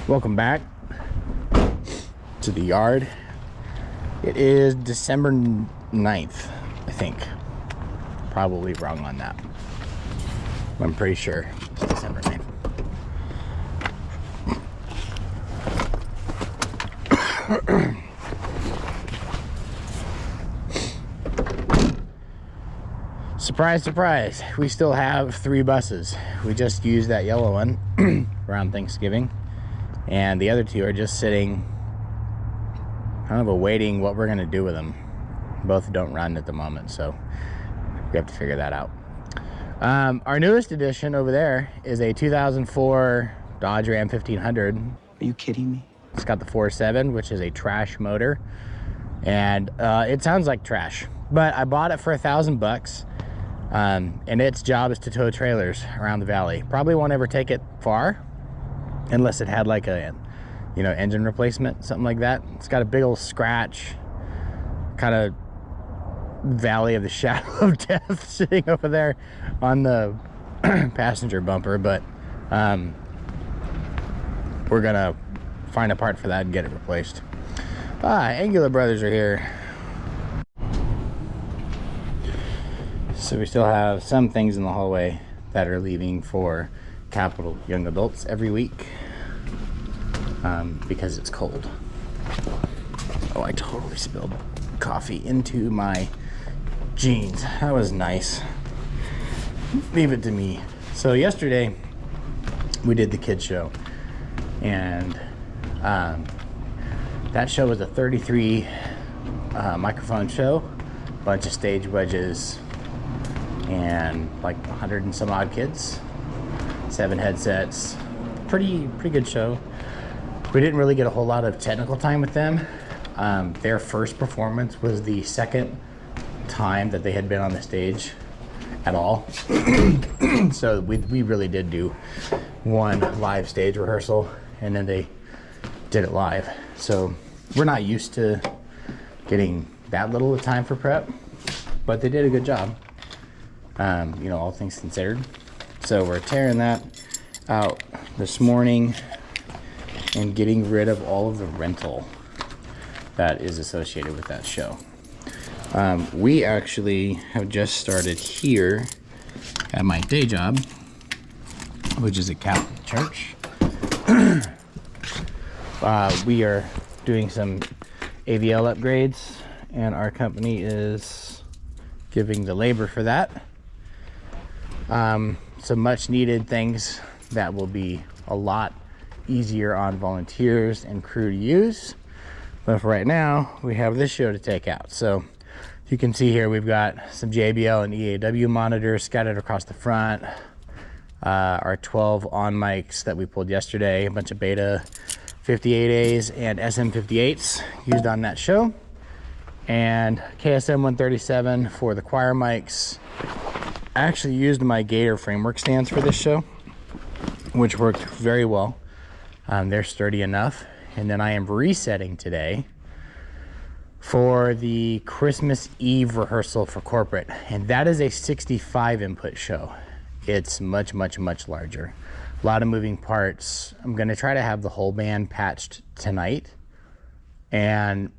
Welcome back to the yard. It is December 9th, I think. Probably wrong on that. I'm pretty sure it's December 9th. Surprise, surprise, we still have 3 buses. We just used that yellow one around Thanksgiving, and the other 2 are just sitting, kind of awaiting what we're gonna do with them. Both don't run at the moment, so we have to figure that out. Our newest addition over there is a 2004 Dodge Ram 1500. Are you kidding me? It's got the 4.7, which is a trash motor, and it sounds like trash, but I bought it for $1,000. And its job is to tow trailers around the valley. Probably won't ever take it far unless it had like a, engine replacement, something like that. It's got a big old scratch, kind of valley of the shadow of death sitting over there on the passenger bumper, but we're gonna find a part for that and get it replaced. Angular Brothers are here. So we still have some things in the hallway that are leaving for Capital Young Adults every week because it's cold. Oh, I totally spilled coffee into my jeans. That was nice. Leave it to me. So yesterday we did the kids show, and that show was a 33 microphone show, bunch of stage wedges, and like 100 and some odd kids, 7 headsets. Pretty good show. We didn't really get a whole lot of technical time with them. Their first performance was the second time that they had been on the stage at all. So we really did do one live stage rehearsal, and then they did it live. So we're not used to getting that little time for prep, but they did a good job. All things considered. So we're tearing that out this morning and getting rid of all of the rental that is associated with that show. We actually have just started here at my day job, which is a Catholic church. We are doing some AVL upgrades, and our company is giving the labor for that. Some much needed things that will be a lot easier on volunteers and crew to use. But for right now, we have this show to take out. So you can see here we've got some JBL and EAW monitors scattered across the front. Our 12 on mics that we pulled yesterday, a bunch of Beta 58As and SM58s used on that show. And KSM 137 for the choir mics. I actually used my Gator framework stands for this show, which worked very well. They're sturdy enough. And then I am resetting today for the Christmas Eve rehearsal for corporate. And that is a 65 input show. It's much, much, much larger. A lot of moving parts. I'm gonna try to have the whole band patched tonight. And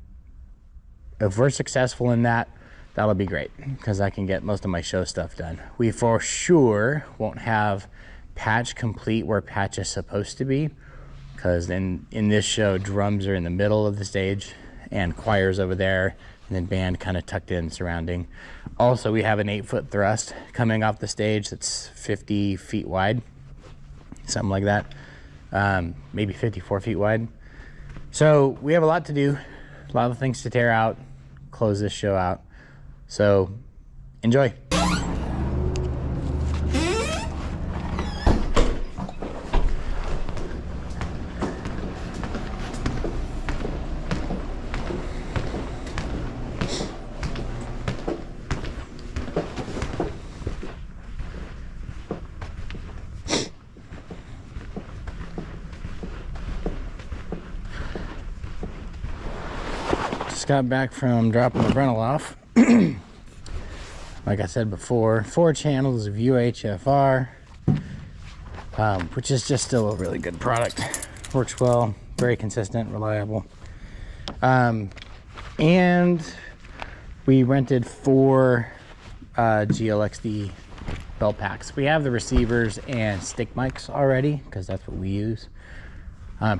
if we're successful in that, that'll be great, because I can get most of my show stuff done. We for sure won't have patch complete where patch is supposed to be, because in this show, drums are in the middle of the stage and choir's over there, and then band kind of tucked in surrounding. Also, we have an 8-foot thrust coming off the stage that's 50 feet wide, something like that, maybe 54 feet wide. So we have a lot to do, a lot of things to tear out, close this show out. So, enjoy. Just got back from dropping the rental off. Like I said before, 4 channels of UHFR, which is just still a really good product. Works well, very consistent, reliable. And we rented 4 GLXD belt packs. We have the receivers and stick mics already because that's what we use.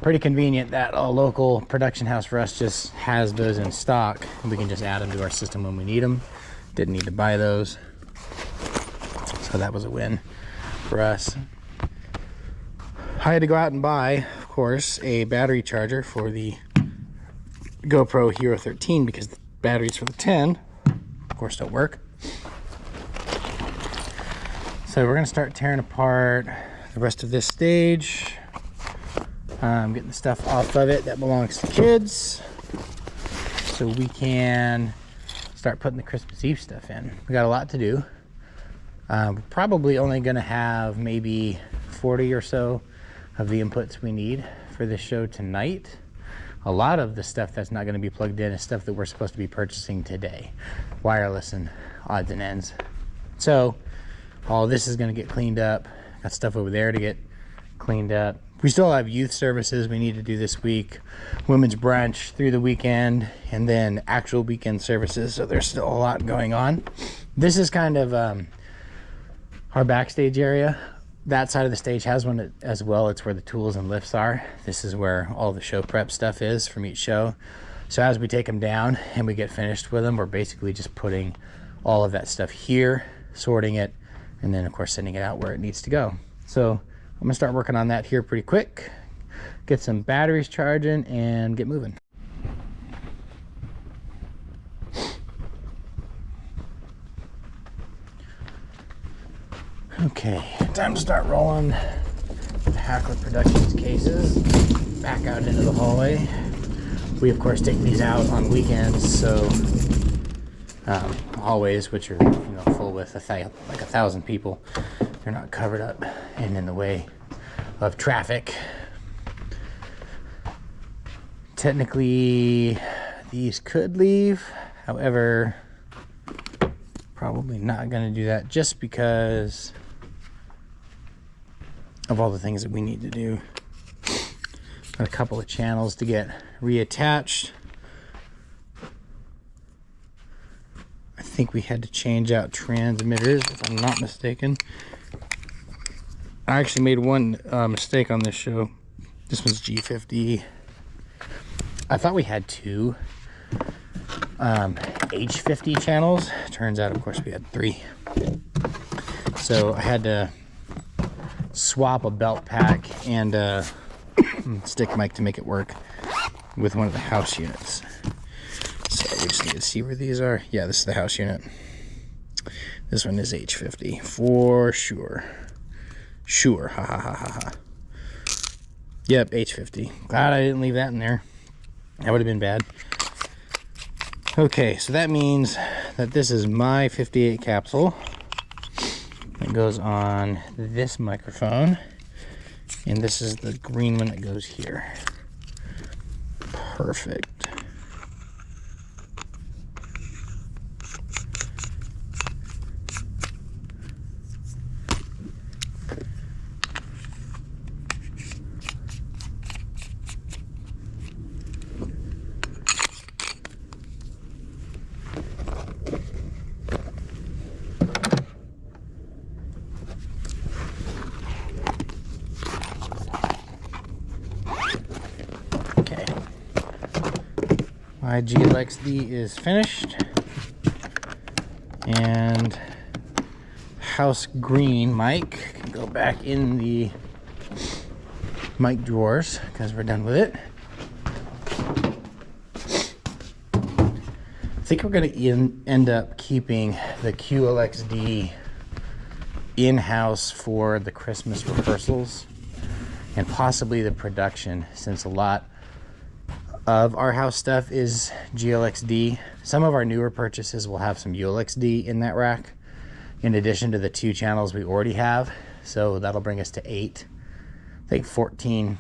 Pretty convenient that a local production house for us just has those in stock, and we can just add them to our system when we need them. Didn't need to buy those, so that was a win for us. I had to go out and buy, of course, a battery charger for the GoPro Hero 13 because the batteries for the 10, of course, don't work. So we're gonna start tearing apart the rest of this stage. Getting the stuff off of it that belongs to kids so we can start putting the Christmas Eve stuff in. We got a lot to do. We're probably only gonna have maybe 40 or so of the inputs we need for this show tonight. A lot of the stuff that's not gonna be plugged in is stuff that we're supposed to be purchasing today. Wireless and odds and ends. So all this is gonna get cleaned up. Got stuff over there to get cleaned up. We still have youth services we need to do this week, women's brunch through the weekend, and then actual weekend services. So there's still a lot going on. This is kind of our backstage area. That side of the stage has one as well. It's where the tools and lifts are. This is where all the show prep stuff is from each show. So as we take them down and we get finished with them, we're basically just putting all of that stuff here, sorting it, and then of course sending it out where it needs to go. So I'm gonna start working on that here pretty quick, get some batteries charging and get moving. Okay, time to start rolling the Hackler Productions cases back out into the hallway. We of course take these out on weekends, so hallways which are full with like 1,000 people, they're not covered up and in the way of traffic. Technically these could leave, however probably not going to do that just because of all the things that we need to do. Got a couple of channels to get reattached. I think we had to change out transmitters if I'm not mistaken. I actually made one mistake on this show. This one's G50. I thought we had 2 H50 channels. Turns out, of course, we had 3. So I had to swap a belt pack and a stick mic to make it work with one of the house units. So we just need to see where these are. Yeah, this is the house unit. This one is H50 for sure. Sure, ha ha ha ha ha. Yep, H50. Glad I didn't leave that in there. That would have been bad. Okay, so that means that this is my 58 capsule. It goes on this microphone, and this is the green one that goes here. Perfect. My GLXD is finished, and house green mic can go back in the mic drawers because we're done with it. I think we're going to end up keeping the QLXD in-house for the Christmas rehearsals and possibly the production, since a lot of our house stuff is GLXD. Some of our newer purchases will have some ULXD in that rack, in addition to the 2 channels we already have. So that'll bring us to 8. I think 14,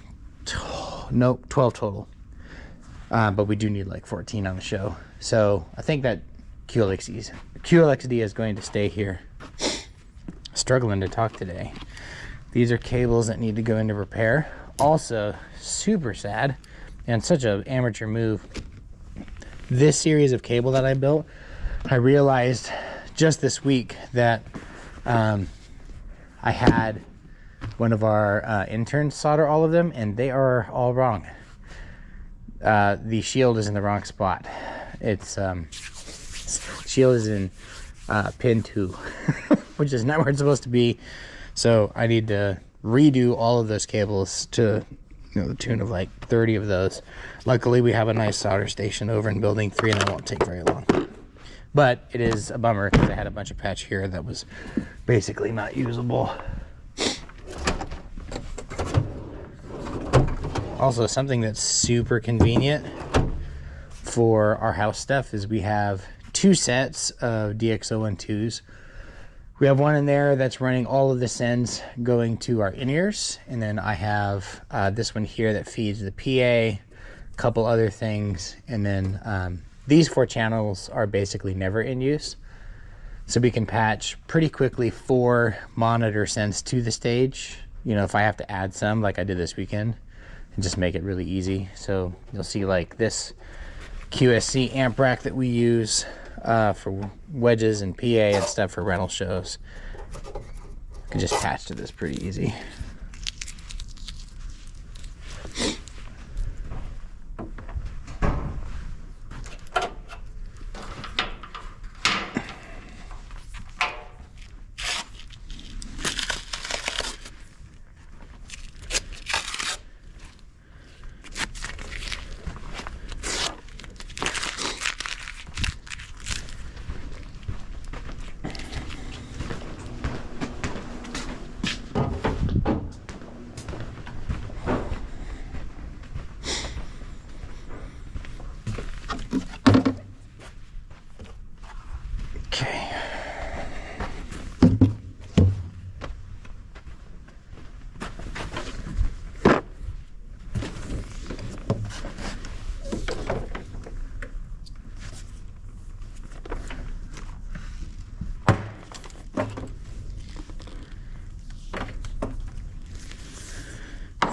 nope, 12 total. But we do need like 14 on the show. So I think that QLXD is going to stay here. Struggling to talk today. These are cables that need to go into repair. Also, super sad and such an amateur move. This series of cable that I built, I realized just this week that I had one of our interns solder all of them, and they are all wrong. The shield is in the wrong spot. It's shield is in pin 2, which is not where it's supposed to be. So I need to redo all of those cables to, you know, the tune of like 30 of those. Luckily, we have a nice solder station over in building 3, and that won't take very long. But it is a bummer because I had a bunch of patch here that was basically not usable. Also, something that's super convenient for our house stuff is we have 2 sets of DX012s. We have one in there that's running all of the sends going to our in-ears, and then I have this one here that feeds the PA, a couple other things, and then these 4 channels are basically never in use. So we can patch pretty quickly 4 monitor sends to the stage, you know, if I have to add some like I did this weekend, and just make it really easy. So you'll see like this QSC amp rack that we use for wedges and PA and stuff for rental shows. You can just patch to this pretty easy.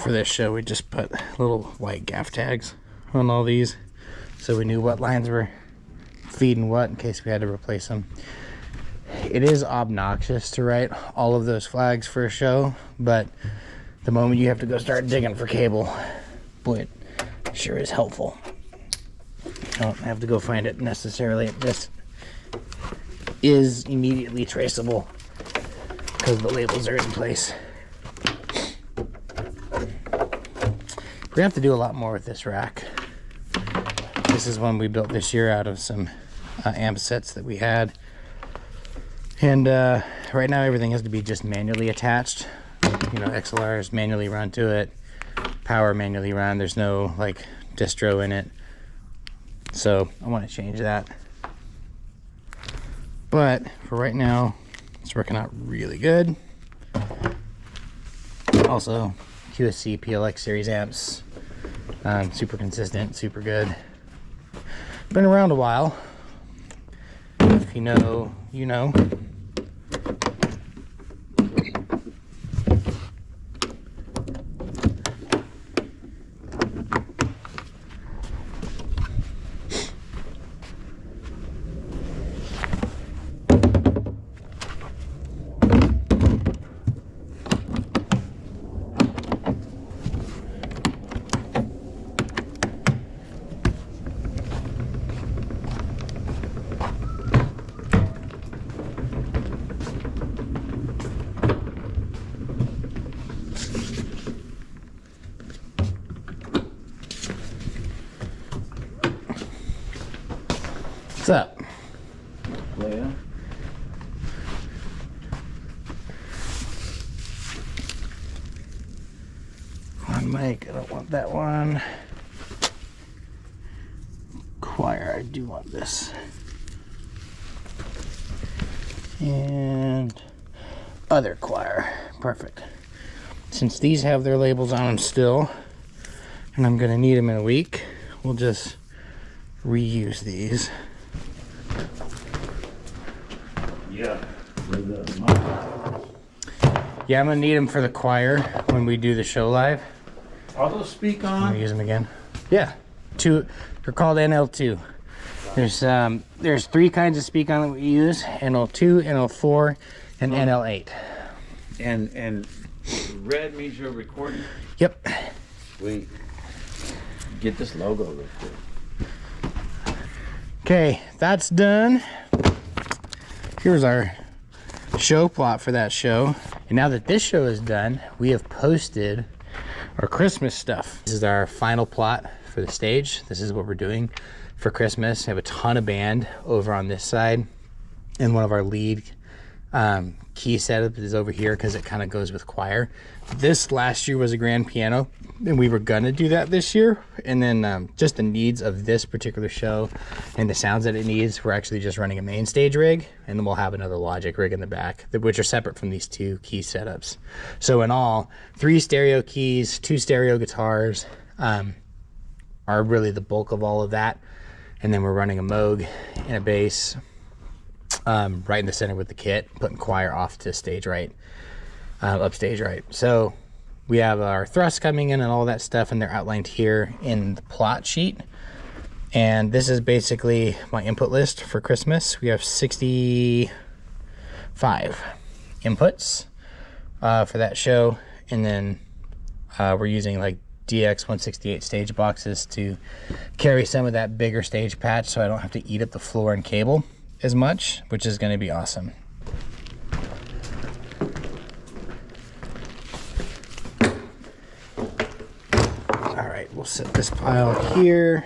For this show, we just put little white gaff tags on all these so we knew what lines were feeding what in case we had to replace them. It is obnoxious to write all of those flags for a show, but the moment you have to go start digging for cable, boy, it sure is helpful. I don't have to go find it necessarily. It just is immediately traceable because the labels are in place. We're gonna have to do a lot more with this rack. This is one we built this year out of some amp sets that we had. And right now everything has to be just manually attached. You know, XLRs manually run to it, power manually run. There's no like distro in it. So I want to change that. But for right now, it's working out really good. Also, QSC PLX series amps, super consistent, super good. Been around a while. If you know, you know. What's up? Leia? One mic, I don't want that one. Choir, I do want this. And other choir, perfect. Since these have their labels on them still, and I'm gonna need them in a week, we'll just reuse these. Yeah. Yeah, I'm gonna need them for the choir when we do the show live. Auto speak I'm gonna on? use them again. Yeah, two. They're called NL2. There's 3 kinds of speak on that we use: NL2, NL4, and NL8. And red means you're recording? Yep. Sweet. Get this logo real quick. Okay, that's done. Here's our show plot for that show. And now that this show is done, we have posted our Christmas stuff. This is our final plot for the stage. This is what we're doing for Christmas. We have a ton of band over on this side, and one of our lead key setup is over here because it kind of goes with choir. This last year was a grand piano, and we were gonna do that this year, and then just the needs of this particular show and the sounds that it needs, we're actually just running a main stage rig, and then we'll have another Logic rig in the back, which are separate from these 2 key setups. So in all, 3 stereo keys, 2 stereo guitars are really the bulk of all of that, and then we're running a Moog and a bass right in the center with the kit, putting choir off to stage right, upstage right. So we have our thrust coming in and all that stuff, and they're outlined here in the plot sheet. And this is basically my input list for Christmas. We have 65 inputs for that show, and then we're using like DX168 stage boxes to carry some of that bigger stage patch, so I don't have to eat up the floor and cable as much, which is going to be awesome. All right, we'll set this pile here.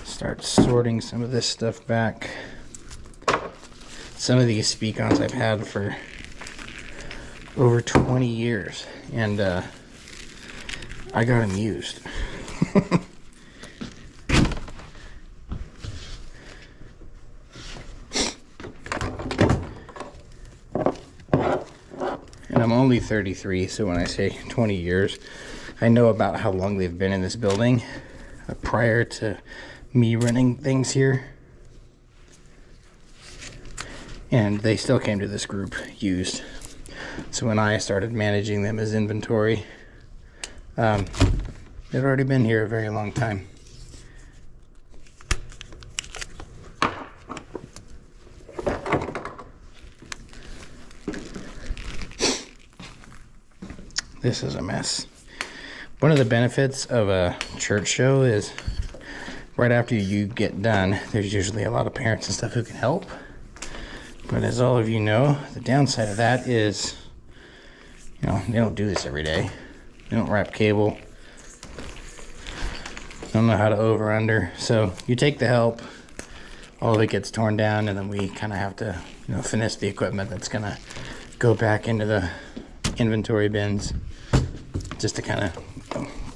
Start sorting some of this stuff back. Some of these speak-ons I've had for over 20 years, and I got them used. And I'm only 33, so when I say 20 years, I know about how long they've been in this building prior to me running things here. And they still came to this group used. So when I started managing them as inventory, they've already been here a very long time. This is a mess. One of the benefits of a church show is right after you get done, there's usually a lot of parents and stuff who can help. But as all of you know, the downside of that is, you know, they don't do this every day. They don't wrap cable. Don't know how to over under. So you take the help, all of it gets torn down, and then we kind of have to, you know, finish the equipment that's gonna go back into the inventory bins, just to kind of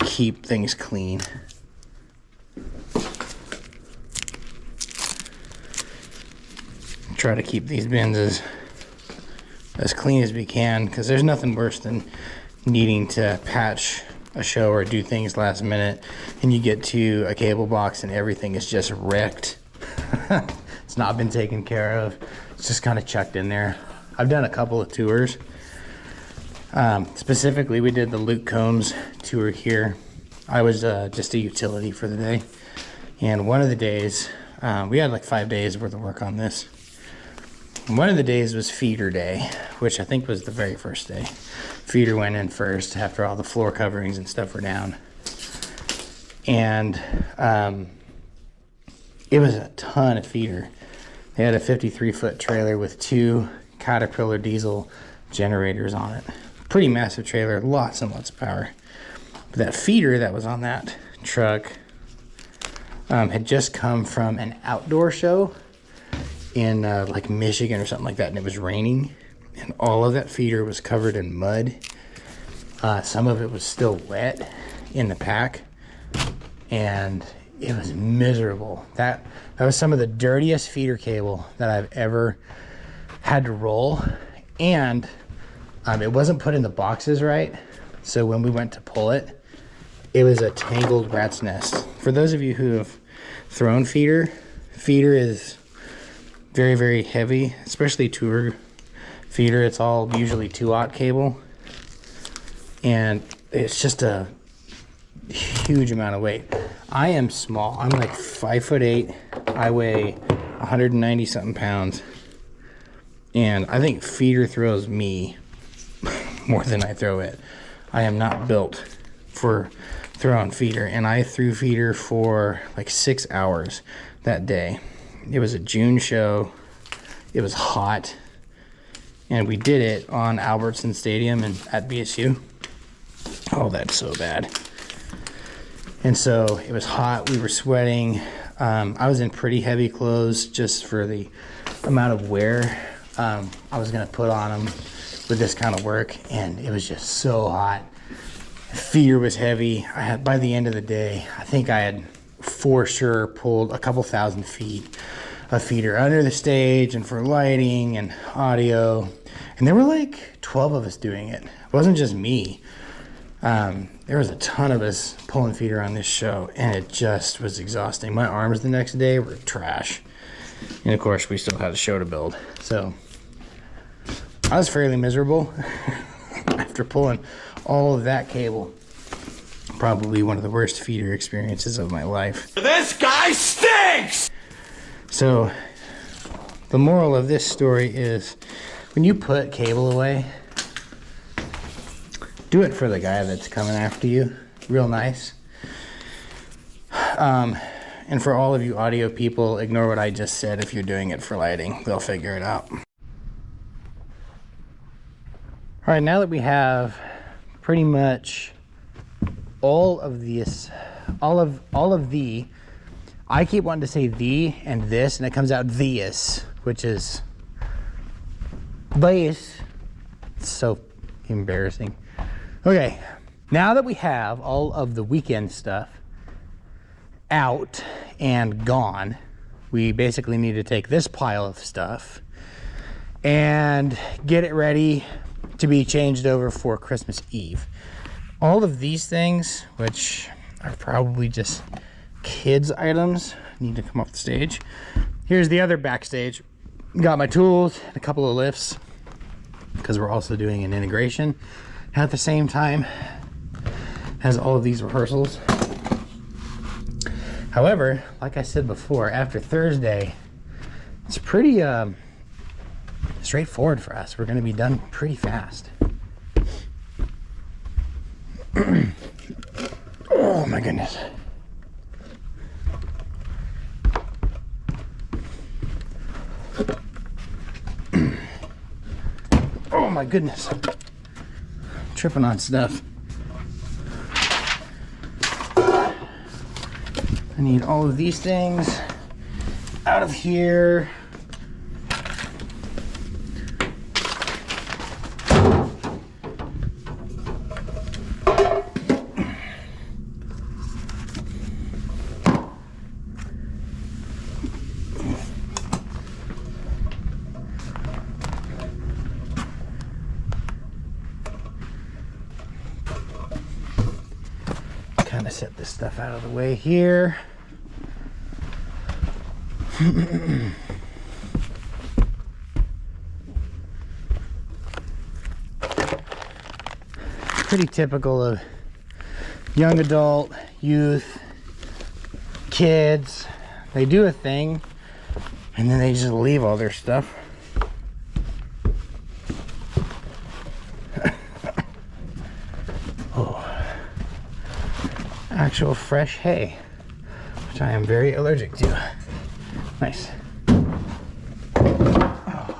keep things clean. Try to keep these bins as clean as we can, because there's nothing worse than needing to patch a show or do things last minute, and you get to a cable box and everything is just wrecked. It's not been taken care of. It's just kind of chucked in there. I've done a couple of tours. Specifically, we did the Luke Combs tour here. I was just a utility for the day, and one of the days, we had like 5 days worth of work on this. One of the days was feeder day, which I think was the very first day. Feeder went in first after all the floor coverings and stuff were down. And it was a ton of feeder. They had a 53-foot trailer with 2 Caterpillar diesel generators on it. Pretty massive trailer, lots and lots of power. But that feeder that was on that truck had just come from an outdoor show in like Michigan or something like that, and it was raining, and all of that feeder was covered in mud. Some of it was still wet in the pack, and it was miserable. That was some of the dirtiest feeder cable that I've ever had to roll, and it wasn't put in the boxes right, so when we went to pull it, it was a tangled rat's nest. For those of you who have thrown feeder is very, very heavy, especially tour feeder. It's all usually 2/0 cable, and it's just a huge amount of weight. I am small. I'm like 5'8". I weigh 190 something pounds, and I think feeder throws me more than I throw it. I am not built for throwing feeder, and I threw feeder for like 6 hours that day. It was a June show. It was hot, and we did it on Albertson Stadium and at BSU. Oh, that's so bad. And so it was hot. We were sweating. I was in pretty heavy clothes just for the amount of wear I was gonna put on them with this kind of work, and it was just so hot. Feeder was heavy. I had, by the end of the day, I think I had for sure pulled a couple thousand feet of feeder under the stage and for lighting and audio. And there were like 12 of us doing it. It wasn't just me. There was a ton of us pulling feeder on this show, and it just was exhausting. My arms the next day were trash. And of course, we still had a show to build. So I was fairly miserable after pulling all of that cable. Probably one of the worst feeder experiences of my life. This guy stinks! So the moral of this story is, when you put cable away, do it for the guy that's coming after you, real nice. And for all of you audio people, ignore what I just said if you're doing it for lighting. They'll figure it out. All right, now that we have pretty much all of this, all of the, I keep wanting to say the and this, and it comes out this, which is this. It's so embarrassing. Okay, now that we have all of the weekend stuff out and gone, we basically need to take this pile of stuff and get it ready to be changed over for Christmas Eve. All of these things, which are probably just kids' items, need to come off the stage. Here's the other backstage. Got my tools, a couple of lifts, because we're also doing an integration at the same time as all of these rehearsals. However, like I said before, after Thursday, it's pretty straightforward for us. We're going to be done pretty fast. Oh my goodness. Oh my goodness. I'm tripping on stuff. I need all of these things out of here. Kind of set this stuff out of the way here. Pretty typical of young adult, youth, kids. They do a thing and then they just leave all their stuff. Actual fresh hay, which I am very allergic to. Nice. Oh.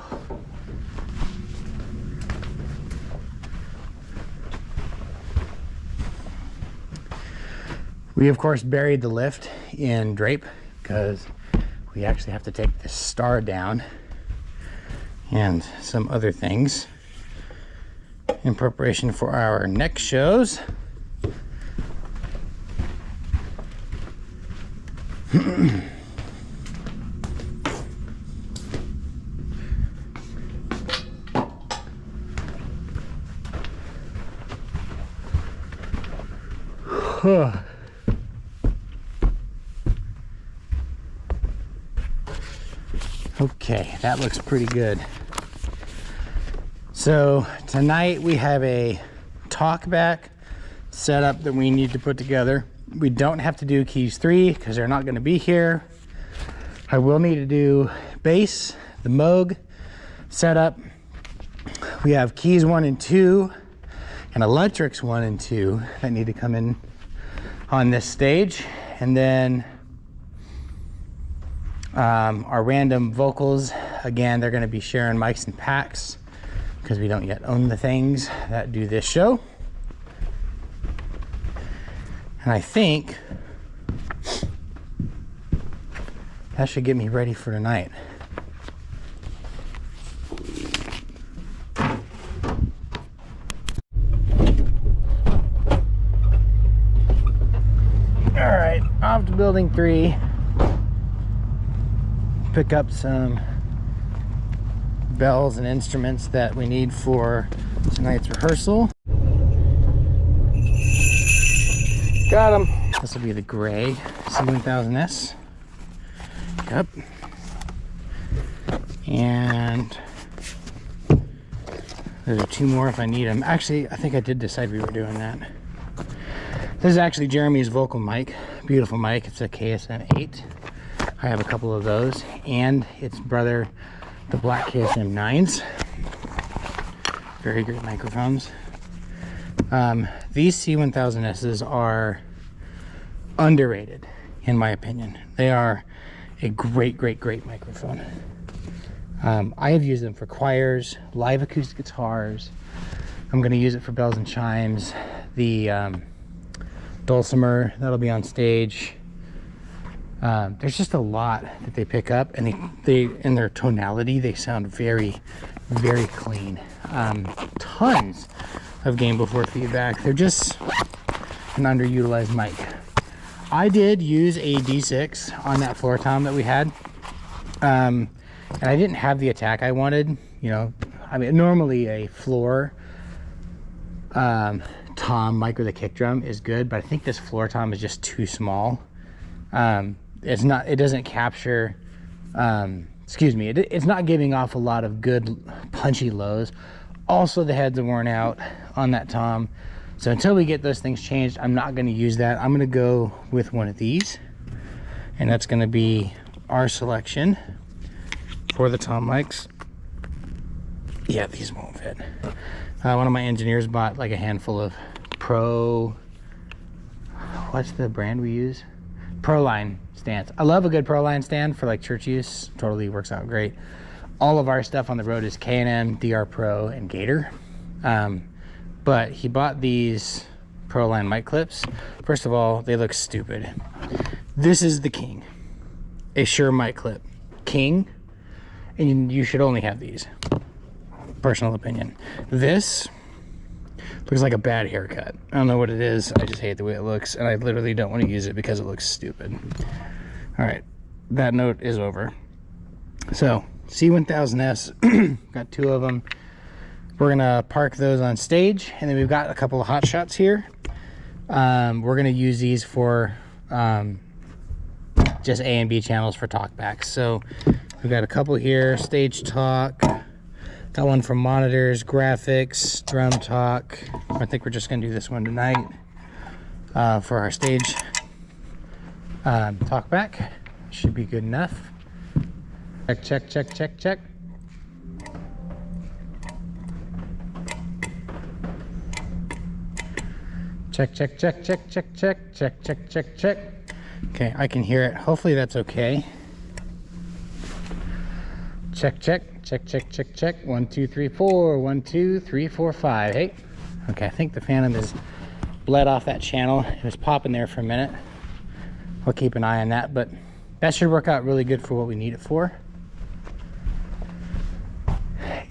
We of course buried the lift in drape because we actually have to take the star down and some other things in preparation for our next shows. Okay, that looks pretty good. So tonight we have a talkback setup that we need to put together. We don't have to do keys 3 because they're not going to be here. I will need to do bass, the Moog setup. We have keys 1 and 2 and electrics 1 and 2 that need to come in on this stage. And then our random vocals, again, they're going to be sharing mics and packs because we don't yet own the things that do this show. And I think that should get me ready for tonight. All right, off to building 3. Pick up some bells and instruments that we need for tonight's rehearsal. Got them. This will be the gray C1000S. Yep. And there's 2 more if I need them. Actually, I think I did decide we were doing that. This is actually Jeremy's vocal mic. Beautiful mic. It's a KSM 8. I have a couple of those, and its brother, the black KSM 9s. Very great microphones. These C1000Ss are underrated, in my opinion. They are a great microphone. I have used them for choirs, live acoustic guitars. I'm going to use it for bells and chimes. The dulcimer that'll be on stage. There's just a lot that they pick up, and they in their tonality, they sound very clean. Tons of game before feedback. They're just an underutilized mic. I did use a D6 on that floor tom that we had, and I didn't have the attack I wanted. You know, I mean, normally a floor tom mic with a kick drum is good, but I think this floor tom is just too small. It's not, it doesn't capture, it's not giving off a lot of good punchy lows. Also, the heads are worn out on that tom. So until we get those things changed, I'm not going to use that. I'm going to go with one of these, and that's going to be our selection for the tom mics. Yeah, these won't fit. One of my engineers bought like a handful of what's the brand we use? Proline stands. I love a good Proline stand for like church use. Totally works out great. All of our stuff on the road is K&M, DR Pro, and Gator. But he bought these Proline mic clips. First of all, they look stupid. This is the king. A Shure mic clip. King. And you should only have these. Personal opinion. This looks like a bad haircut. I don't know what it is. I just hate the way it looks, and I literally don't want to use it because it looks stupid. All right, that note is over. So C1000S, got 2 of them. We're gonna park those on stage, and then we've got a couple of hot shots here. We're gonna use these for just A and B channels for talkbacks. So we've got a couple here, stage talk. Got one for monitors, graphics, drum talk. I think we're just gonna do this one tonight for our stage talkback. Should be good enough. Check. Check. Okay, I can hear it. Hopefully that's okay. Check. 1, 2, 3, 4. 1, 2, 3, 4, 5. Hey. Okay, I think the Phantom is bled off that channel. It was popping there for a minute. I'll keep an eye on that, but that should work out really good for what we need it for.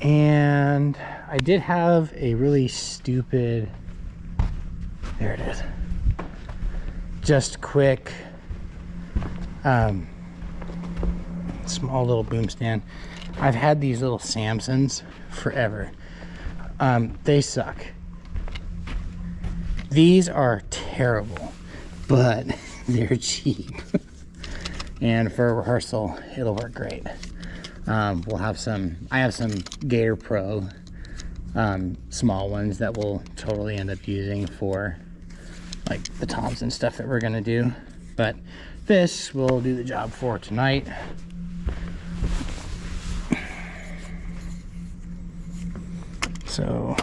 And I did have a really stupid, there it is, just quick small little boom stand. I've had these little Samsons forever. They suck. These are terrible, but they're cheap. And for a rehearsal, it'll work great. We'll have some, I have some Gator Pro small ones that we'll totally end up using for like the toms and stuff that we're gonna do. But this will do the job for tonight. So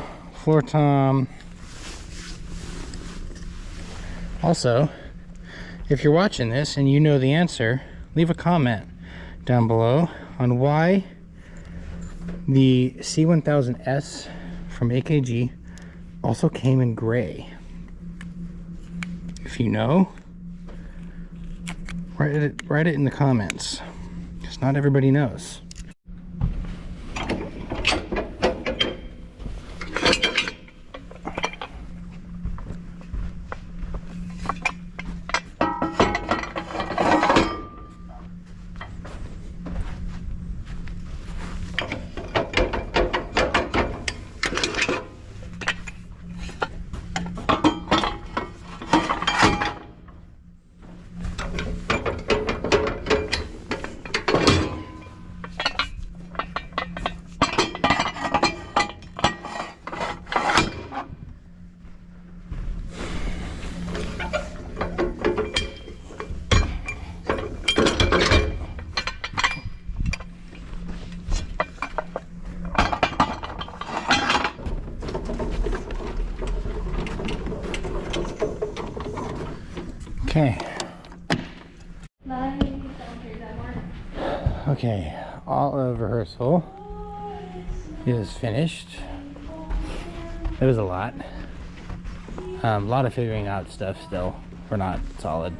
floor tom. Also, if you're watching this and you know the answer, leave a comment down below on why the C1000S from AKG also came in gray. If you know, write it in the comments, because not everybody knows. Okay. Okay, all of rehearsal is finished. It was a lot. A lot of figuring out stuff still. We're not solid.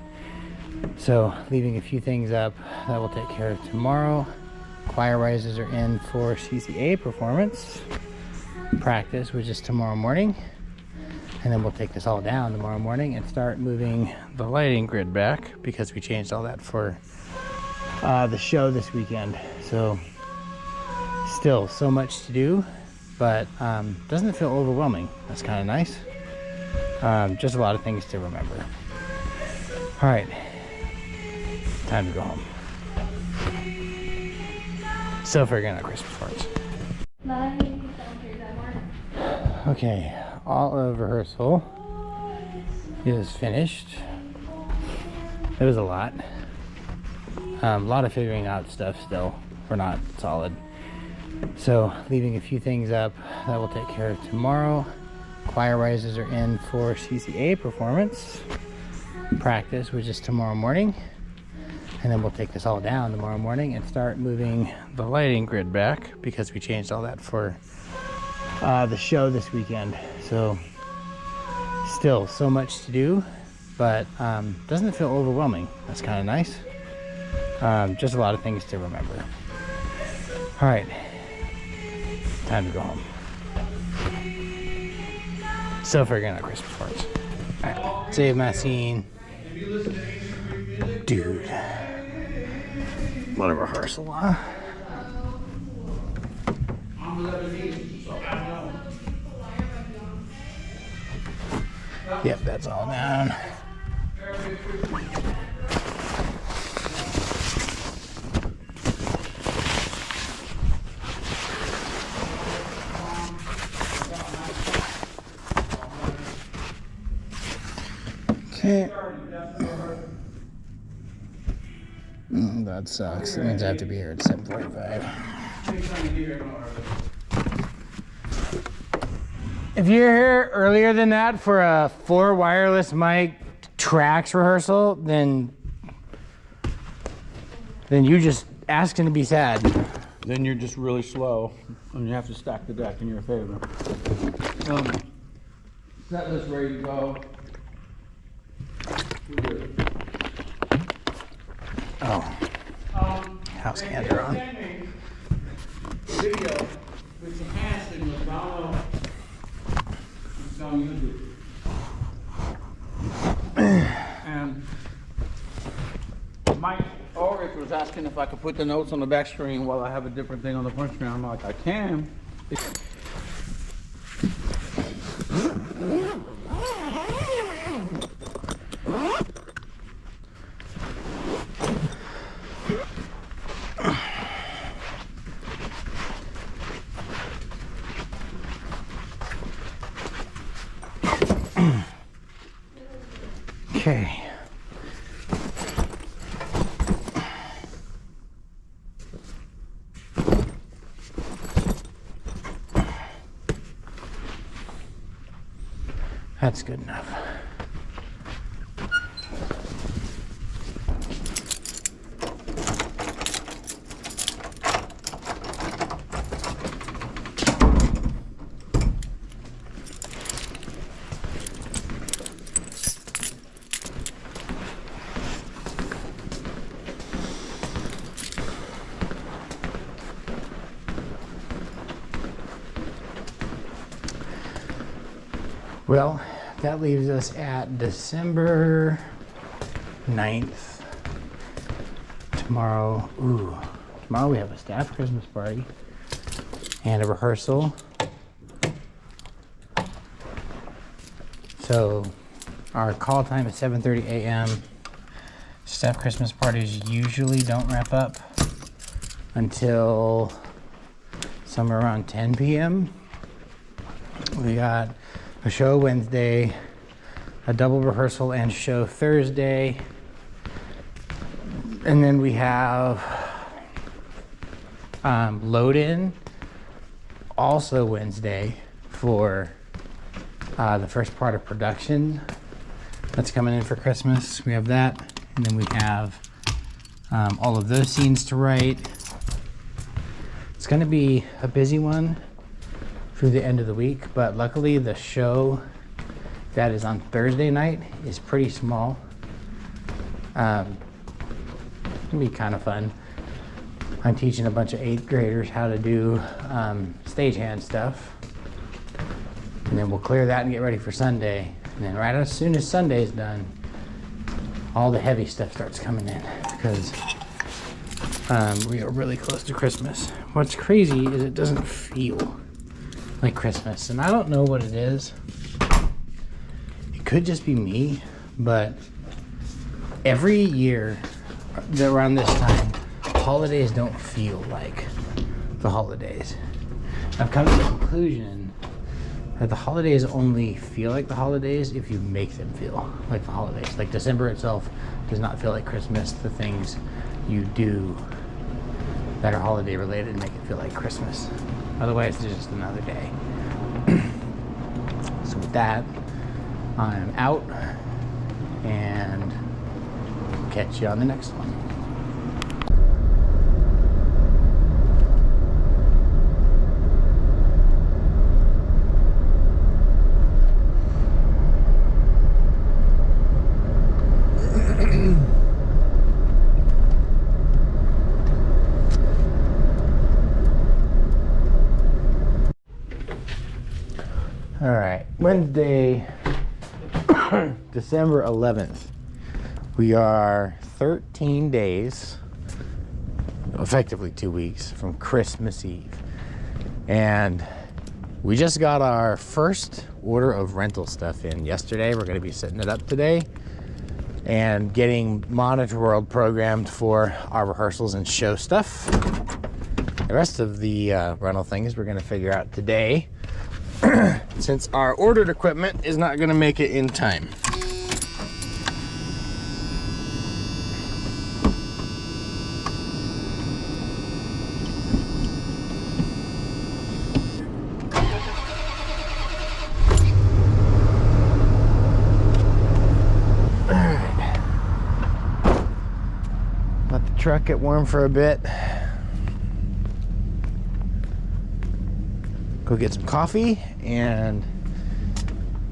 So leaving a few things up that we'll take care of tomorrow. Choir risers are in for CCA performance practice, which is tomorrow morning. And then we'll take this all down tomorrow morning and start moving the lighting grid back, because we changed all that for the show this weekend. So still so much to do, but doesn't feel overwhelming. That's kind of nice. Just a lot of things to remember. All right, time to go home. Still figuring out Christmas parts. Okay, all of rehearsal is finished. It was a lot. A lot of figuring out stuff still. We're not solid. So leaving a few things up that we'll take care of tomorrow. Choir risers are in for CCA performance practice, which is tomorrow morning. And then we'll take this all down tomorrow morning and start moving the lighting grid back, because we changed all that for the show this weekend. So still so much to do, but doesn't feel overwhelming. That's kind of nice. Just a lot of things to remember. All right, time to go home. Still figuring out Christmas parts. All right, save my scene. Dude, what a rehearsal, huh? Yep, that's all down. Okay. That sucks. It means I have to be here at 7:45. If you're here earlier than that for a 4 wireless mic tracks rehearsal, then you just asking to be sad. Then you're just really slow, and you have to stack the deck in your favor. Set list ready to go. Oh, house hands are on. Video with some hand signals, but I don't know. It's on YouTube. And Mike Ulrich was asking if I could put the notes on the back screen while I have a different thing on the front screen. I'm like, I can. Okay. That's good enough. Well, that leaves us at December 9th. Tomorrow we have a staff Christmas party and a rehearsal. So our call time is 7:30 a.m. Staff Christmas parties usually don't wrap up until somewhere around 10 p.m. We got a show Wednesday, a double rehearsal and show Thursday, and then we have load-in also Wednesday for the first part of production that's coming in for Christmas. We have that, and then we have all of those scenes to write. It's going to be a busy one through the end of the week, but luckily the show that is on Thursday night is pretty small. It's gonna be kind of fun. I'm teaching a bunch of 8th graders how to do stagehand stuff, and then we'll clear that and get ready for Sunday. And then right as soon as Sunday's done, all the heavy stuff starts coming in because we are really close to Christmas. What's crazy is it doesn't feel like Christmas, and I don't know what it is. It could just be me, but every year around this time, holidays don't feel like the holidays. I've come to the conclusion that the holidays only feel like the holidays if you make them feel like the holidays. Like December itself does not feel like Christmas. The things you do that are holiday related make it feel like Christmas. Otherwise, it's just another day. So with that, I'm out, and catch you on the next one. All right, Wednesday, December 11th. We are 13 days, effectively 2 weeks, from Christmas Eve. And we just got our first order of rental stuff in yesterday. We're going to be setting it up today and getting Monitor World programmed for our rehearsals and show stuff. The rest of the rental things we're going to figure out today, since our ordered equipment is not going to make it in time. Let the truck get warm for a bit. Go get some coffee and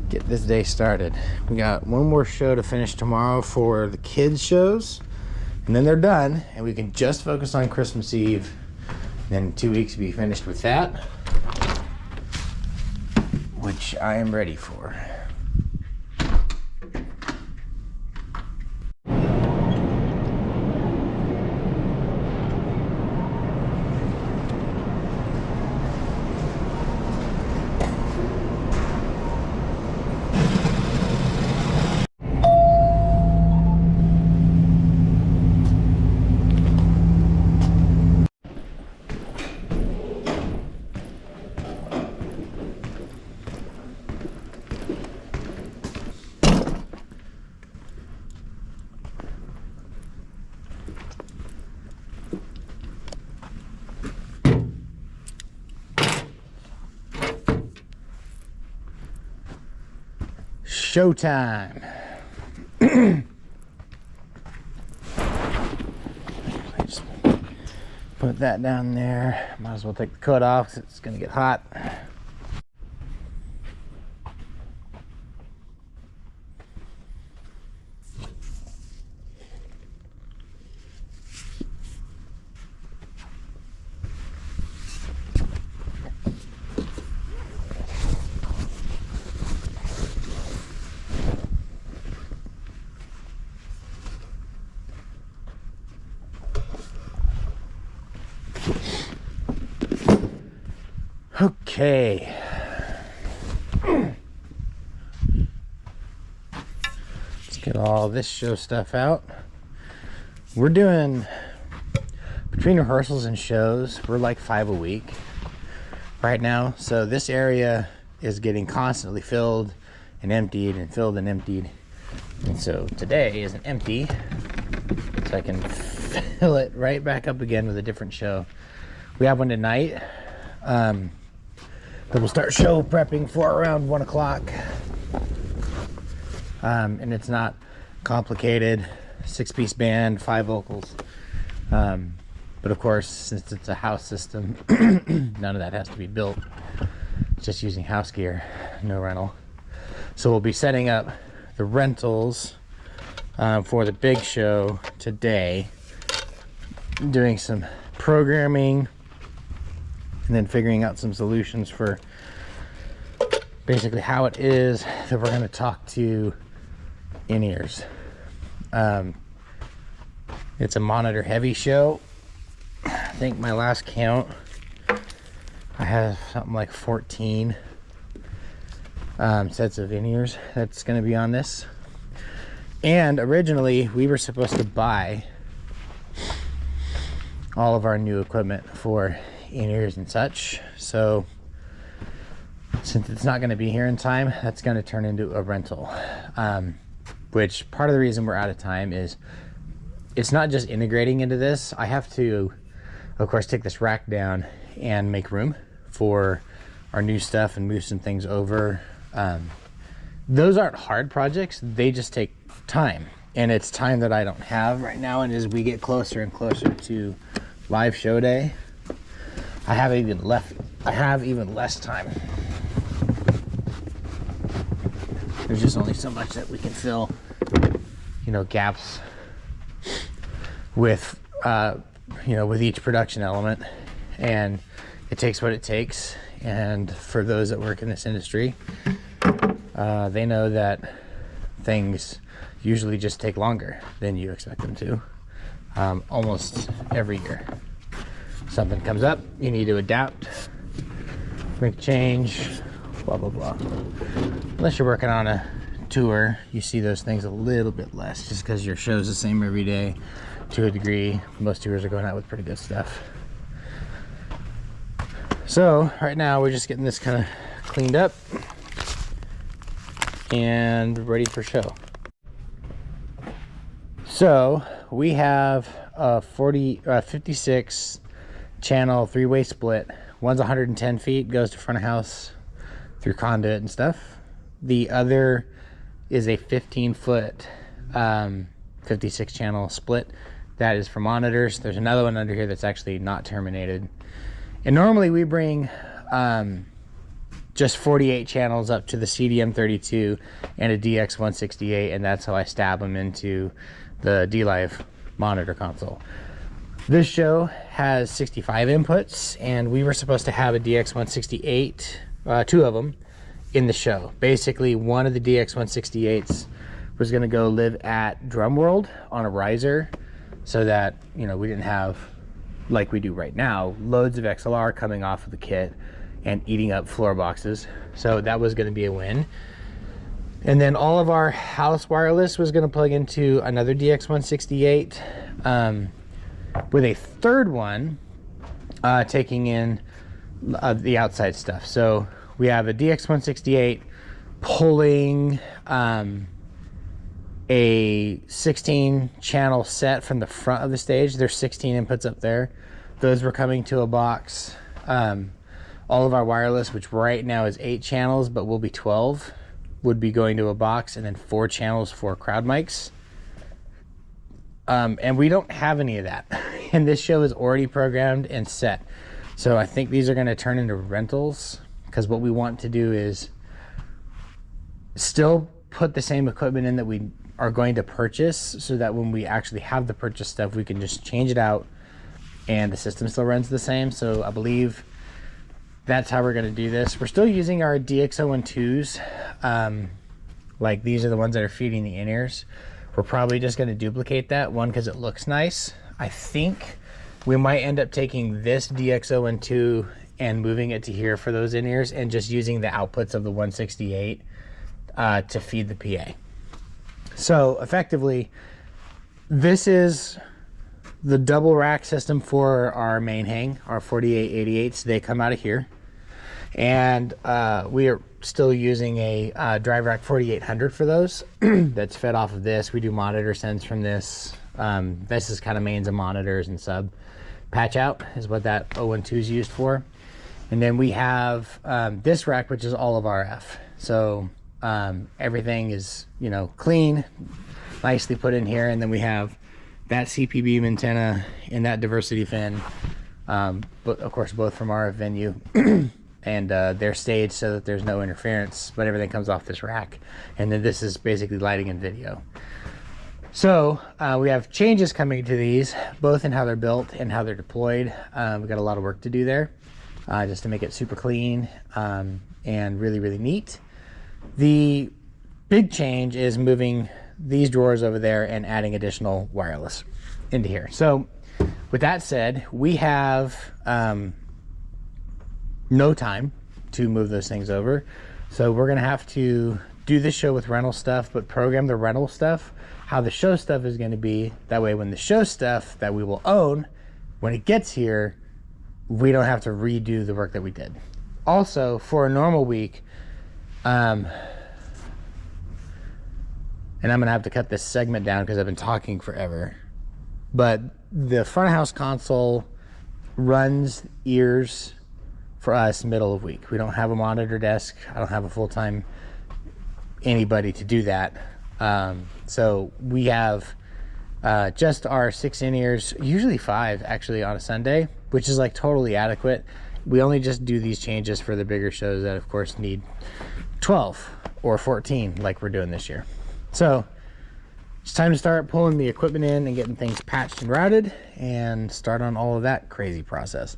get this day started. We got one more show to finish tomorrow for the kids shows, and then they're done, and we can just focus on Christmas Eve. Then in 2 weeks be finished with that, which I am ready for. showtime. Just put that down there. Might as well take the coat off because it's gonna get hot. Okay. Let's get all this show stuff out. We're doing, between rehearsals and shows, we're like 5 a week right now. So this area is getting constantly filled and emptied and filled and emptied. And so today isn't empty. So I can fill it right back up again with a different show. We have one tonight. But we'll start show prepping for around 1 o'clock. And it's not complicated. 6-piece band, 5 vocals. But of course, since it's a house system, none of that has to be built. It's just using house gear, no rental. So we'll be setting up the rentals for the big show today. Doing some programming. And then figuring out some solutions for basically how it is that we're going to talk to in-ears. It's a monitor heavy show. I think my last count, I have something like 14 sets of in-ears that's going to be on this. And originally we were supposed to buy all of our new equipment for in-ears and such. So since it's not going to be here in time, that's going to turn into a rental. Which part of the reason we're out of time is it's not just integrating into this. I have to, of course, take this rack down and make room for our new stuff and move some things over. Those aren't hard projects. They just take time. And it's time that I don't have right now. And as we get closer and closer to live show day, I have even less time. There's just only so much that we can fill, gaps with, with each production element, and it takes what it takes. And for those that work in this industry, they know that things usually just take longer than you expect them to, almost every year. Something comes up, you need to adapt, make change, blah, blah, blah. Unless you're working on a tour, you see those things a little bit less just because your show's the same every day to a degree. Most tours are going out with pretty good stuff. So right now we're just getting this kind of cleaned up and ready for show. So we have a 56 channel 3-way split. One's 110 feet, goes to front of house through conduit and stuff. The other is a 15-foot 56 channel split that is for monitors. There's another one under here that's actually not terminated. And normally we bring just 48 channels up to the CDM32 and a DX168, and that's how I stab them into the D-Live monitor console. This show has 65 inputs, and we were supposed to have a DX168, 2 of them, in the show. Basically, one of the DX168s was going to go live at Drum World on a riser, so that, we didn't have, like we do right now, loads of XLR coming off of the kit and eating up floor boxes. So that was going to be a win. And then all of our house wireless was going to plug into another DX168, with a third one taking in the outside stuff. So we have a DX168 pulling a 16 channel set from the front of the stage. There's 16 inputs up there. Those were coming to a box. All of our wireless, which right now is 8 channels, but will be 12 would be going to a box, and then 4 channels for crowd mics. And we don't have any of that. And this show is already programmed and set. So I think these are going to turn into rentals, because what we want to do is still put the same equipment in that we are going to purchase, so that when we actually have the purchase stuff, we can just change it out and the system still runs the same. So I believe that's how we're going to do this. We're still using our DX012s. Like these are the ones that are feeding the in-ears. We're probably just going to duplicate that one because it looks nice. I think we might end up taking this DX012 and moving it to here for those in-ears, and just using the outputs of the 168 to feed the PA. So effectively, this is the double rack system for our main hang, our 4888s. They come out of here. And we are still using a drive rack 4800 for those. That's fed off of this. We do monitor sends from this. This is kind of mains and monitors and sub. Patch out is what that 012 is used for. And then we have this rack, which is all of RF. So everything is, you know, clean, nicely put in here. And then we have that CP beam antenna and that diversity fin. But of course, both from RF Venue. And they're staged so that there's no interference, but everything comes off this rack. And then this is basically lighting and video. So we have changes coming to these, both in how they're built and how they're deployed. We've got a lot of work to do there, just to make it super clean and really, really neat. The big change is moving these drawers over there and adding additional wireless into here. So with that said, we have no time to move those things over. So we're gonna have to do this show with rental stuff, but program the rental stuff how the show stuff is gonna be. That way when the show stuff that we will own, when it gets here, we don't have to redo the work that we did. Also, for a normal week, and I'm gonna have to cut this segment down because I've been talking forever, but the front of house console runs ears for us middle of week. We don't have a monitor desk. I don't have a full-time anybody to do that. So we have just our 6 in-ears, usually 5 actually on a Sunday, which is like totally adequate. We only just do these changes for the bigger shows that of course need 12 or 14 like we're doing this year. So it's time to start pulling the equipment in and getting things patched and routed and start on all of that crazy process.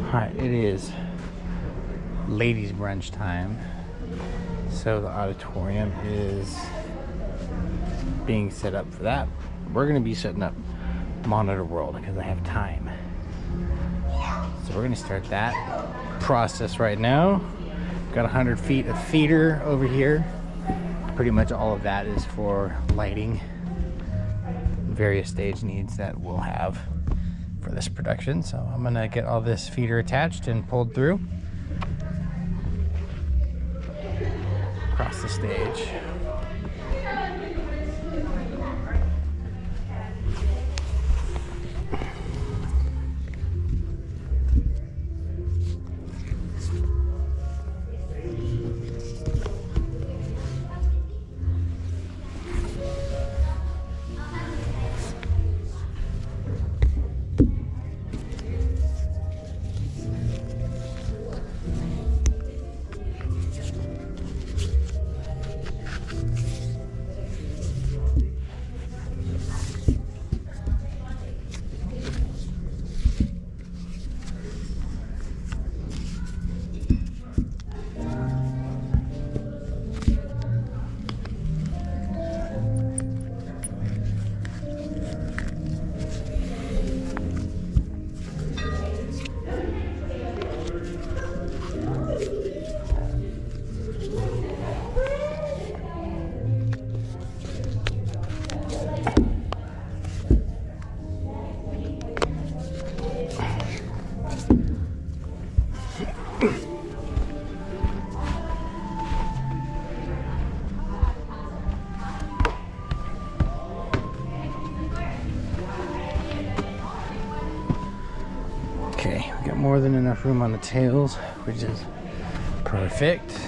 Alright, it is ladies brunch time. So the auditorium is being set up for that. We're going to be setting up Monitor World because I have time. So we're going to start that process right now. Got 100 feet of feeder over here. Pretty much all of that is for lighting, various stage needs that we'll have for this production. So I'm going to get all this feeder attached and pulled through across the stage. more than enough room on the tails, which is perfect.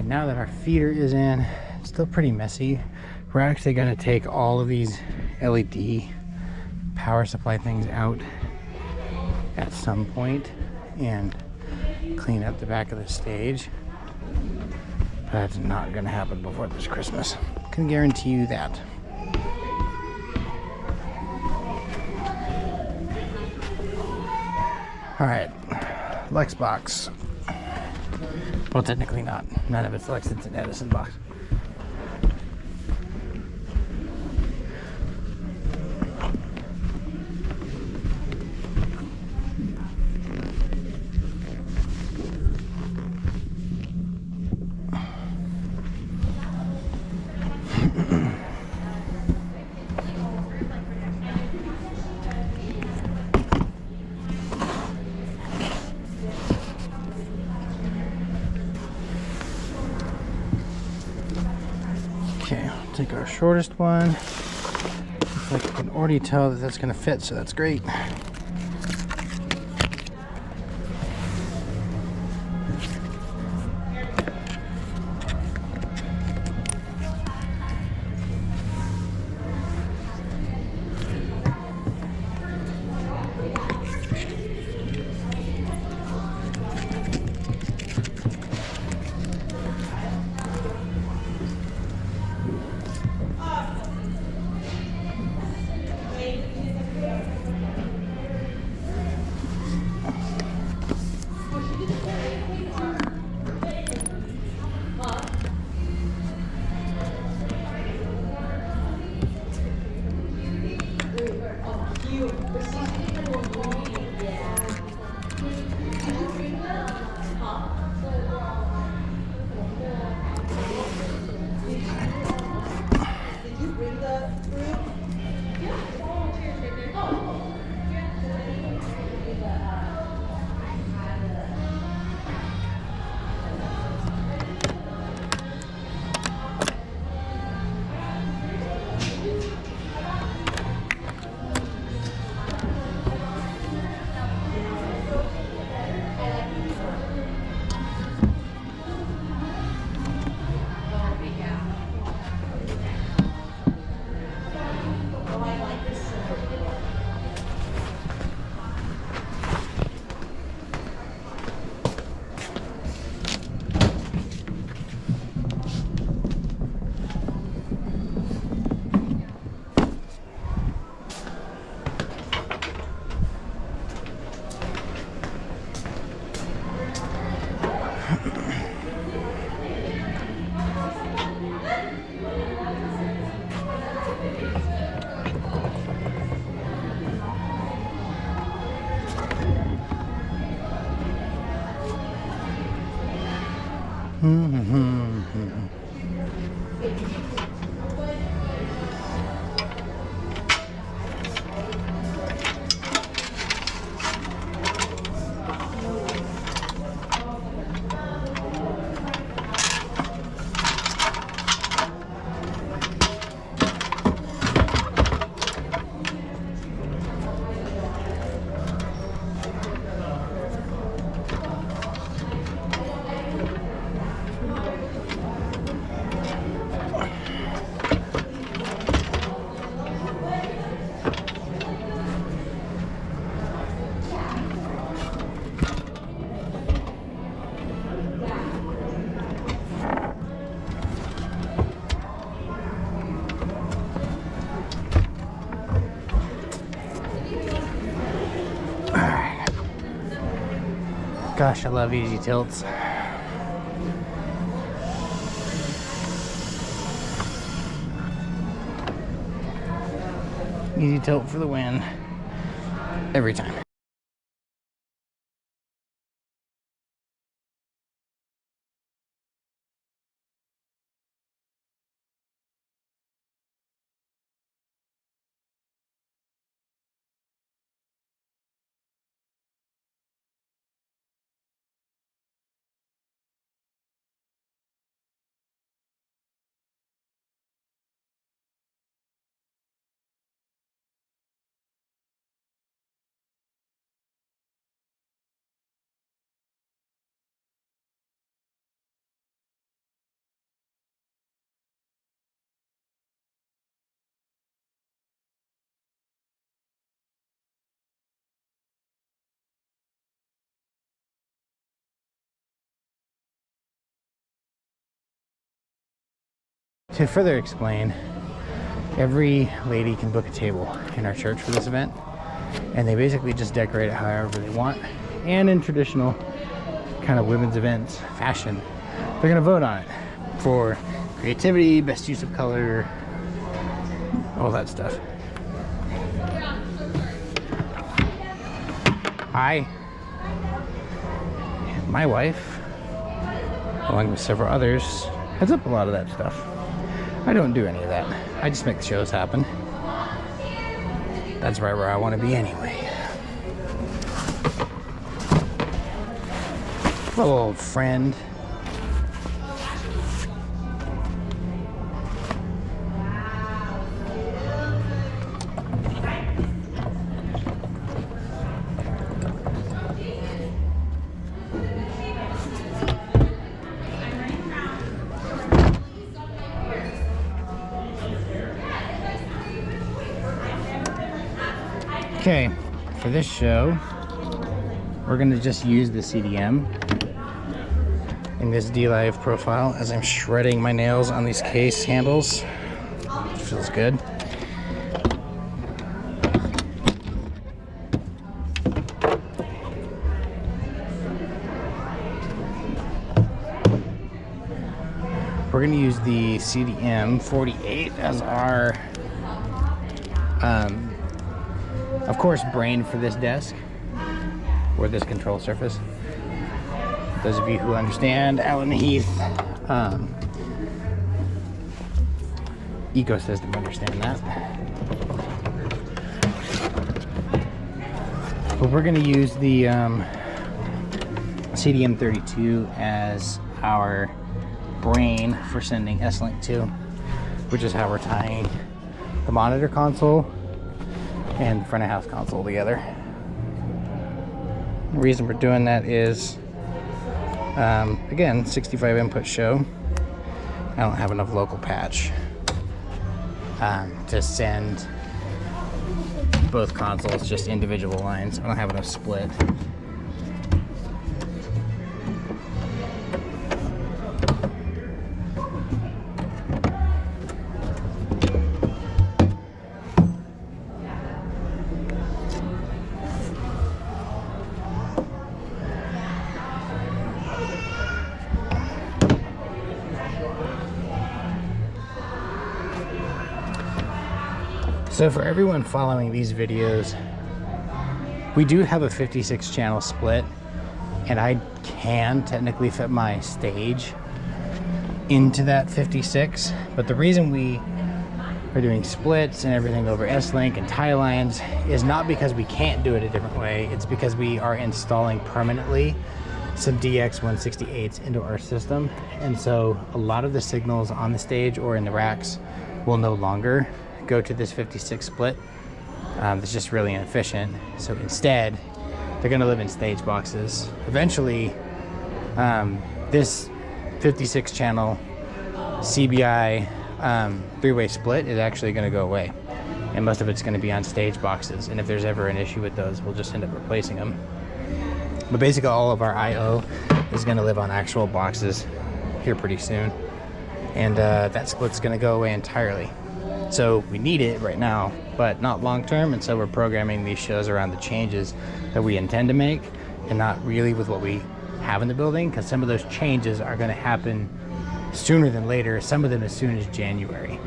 now that our feeder is in, it's still pretty messy. We're actually going to take all of these LED power supply things out at some point and clean up the back of the stage. But that's not going to happen before this Christmas. Can guarantee you that. All right, Lexbox. Well, technically not. None of it's Lex, it's an Edison box. Okay, I'll take our shortest one. Looks like I can already tell that that's going to fit, so that's great. Gosh, I love easy tilts. Easy tilt for the win. Every time. to further explain, every lady can book a table in our church for this event, and they basically just decorate it however they want. And in traditional kind of women's events fashion, they're gonna vote on it for creativity, best use of color, all that stuff. I and my wife, along with several others, heads up a lot of that stuff. I don't do any of that. I just make the shows happen. That's right where I want to be anyway. Hello, old friend. Okay, for this show, we're gonna just use the CDM in this D-Live profile as I'm shredding my nails on these case handles. It feels good. We're gonna use the CDM 48 as our of course, brain for this desk or this control surface. Those of you who understand Alan Heath ecosystem understand that. But we're going to use the CDM32 as our brain for sending S-Link to, which is how we're tying the monitor console and front of house console together. The reason we're doing that is, again, 65 input show. I don't have enough local patch to send both consoles just individual lines. I don't have enough split. So for everyone following these videos, we do have a 56 channel split, and I can technically fit my stage into that 56, but the reason we are doing splits and everything over S-Link and tie lines is not because we can't do it a different way, it's because we are installing permanently some DX168s into our system, and so a lot of the signals on the stage or in the racks will no longer go to this 56 split. It's just really inefficient. So instead, they're going to live in stage boxes. Eventually, this 56 channel CBI three-way split is actually going to go away, and most of it's going to be on stage boxes. And if there's ever an issue with those, we'll just end up replacing them. But basically, all of our I/O is going to live on actual boxes here pretty soon, and that split's going to go away entirely. So we need it right now, but not long term, and so we're programming these shows around the changes that we intend to make and not really with what we have in the building, because some of those changes are going to happen sooner than later, some of them as soon as January.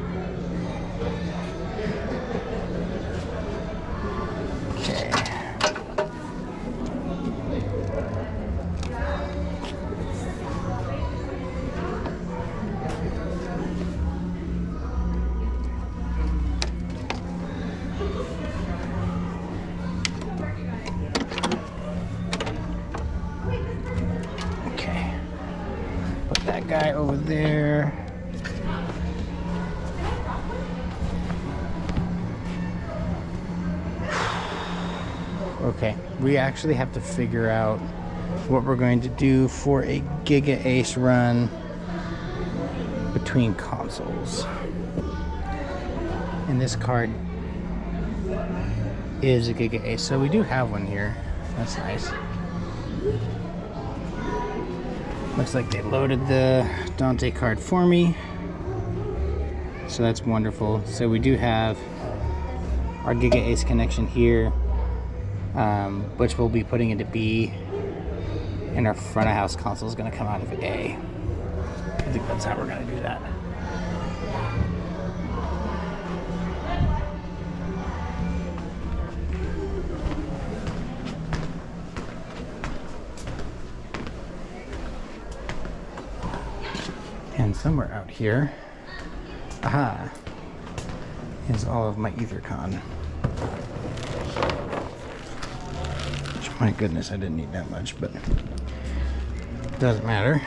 Okay. Guy over there. Okay, we actually have to figure out what we're going to do for a Giga Ace run between consoles. And this card is a Giga Ace, so we do have one here. That's nice. Looks like they loaded the Dante card for me. So that's wonderful. So we do have our Giga Ace connection here, which we'll be putting into B, and our front of house console is going to come out of A. I think that's how we're going to do that. And somewhere out here, aha, is all of my EtherCon. Which, my goodness, I didn't need that much, but doesn't matter.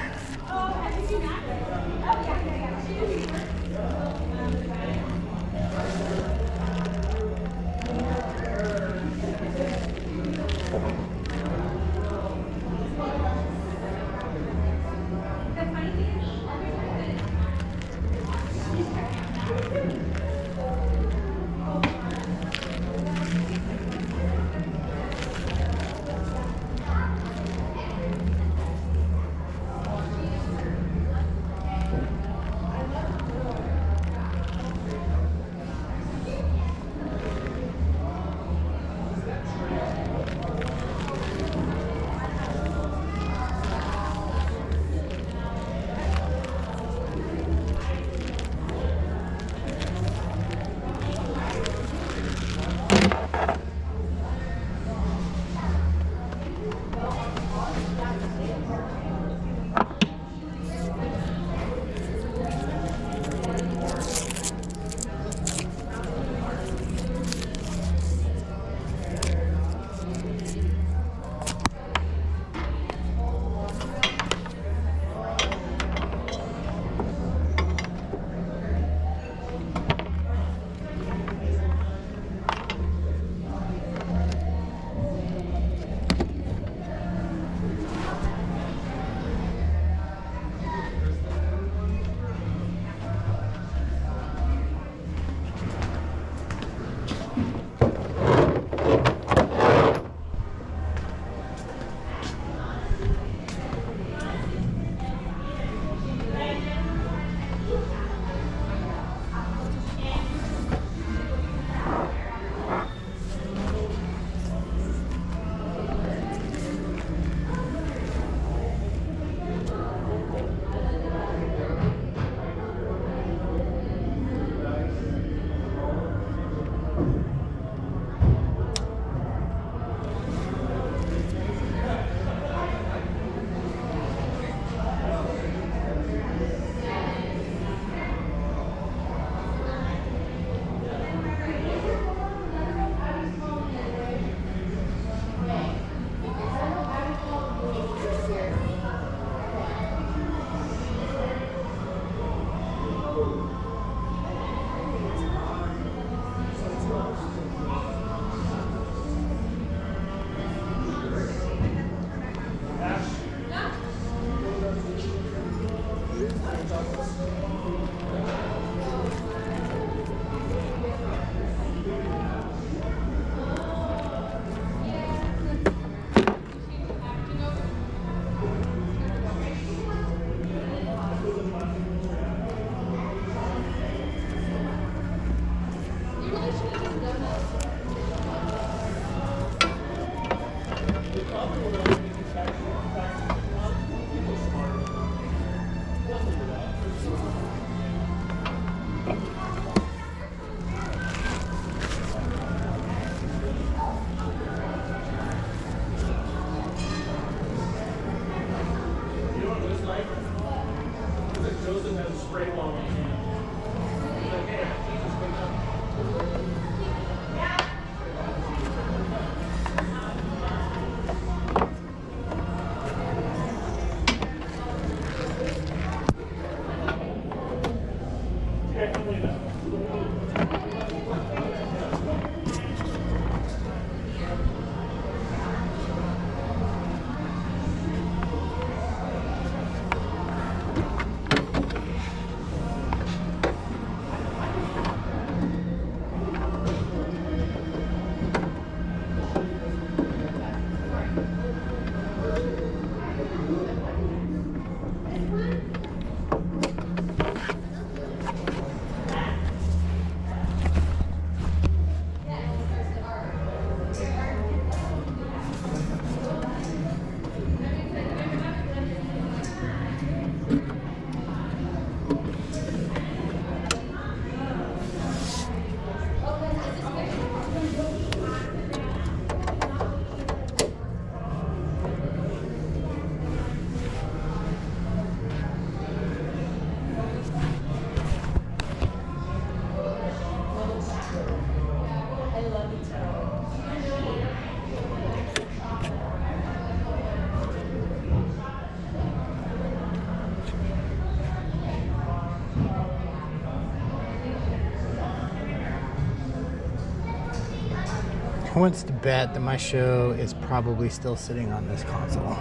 wants to bet that my show is probably still sitting on this console.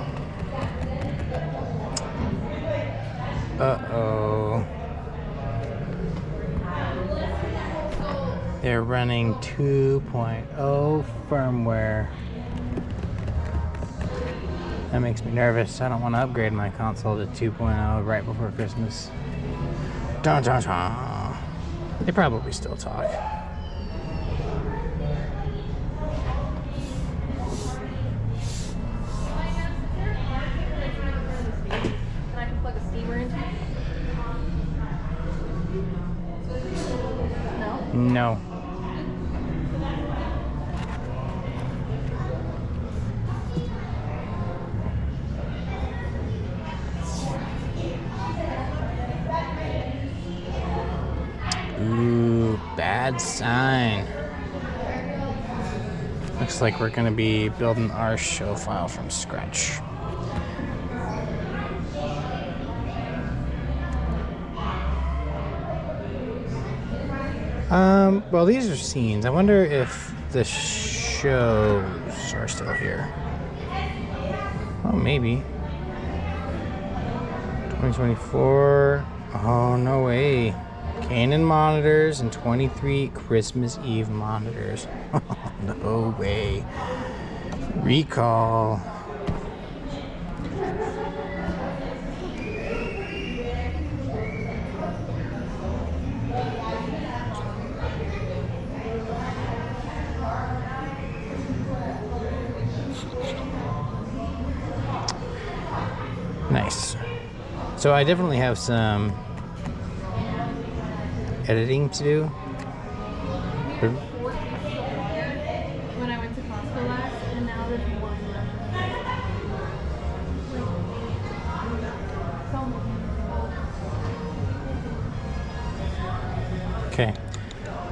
Uh-oh. They're running 2.0 firmware. That makes me nervous. I don't want to upgrade my console to 2.0 right before Christmas. Dun, dun, dun. They probably still talk. No. Ooh, bad sign. Looks like we're gonna be building our show file from scratch. Well, these are scenes. I wonder if the shows are still here. Oh, maybe. 2024. Oh, no way. Canon monitors and 23 Christmas Eve monitors. No way. Recall. Nice. So I definitely have some editing to do. When I went to Costco last, and now there's one. Okay.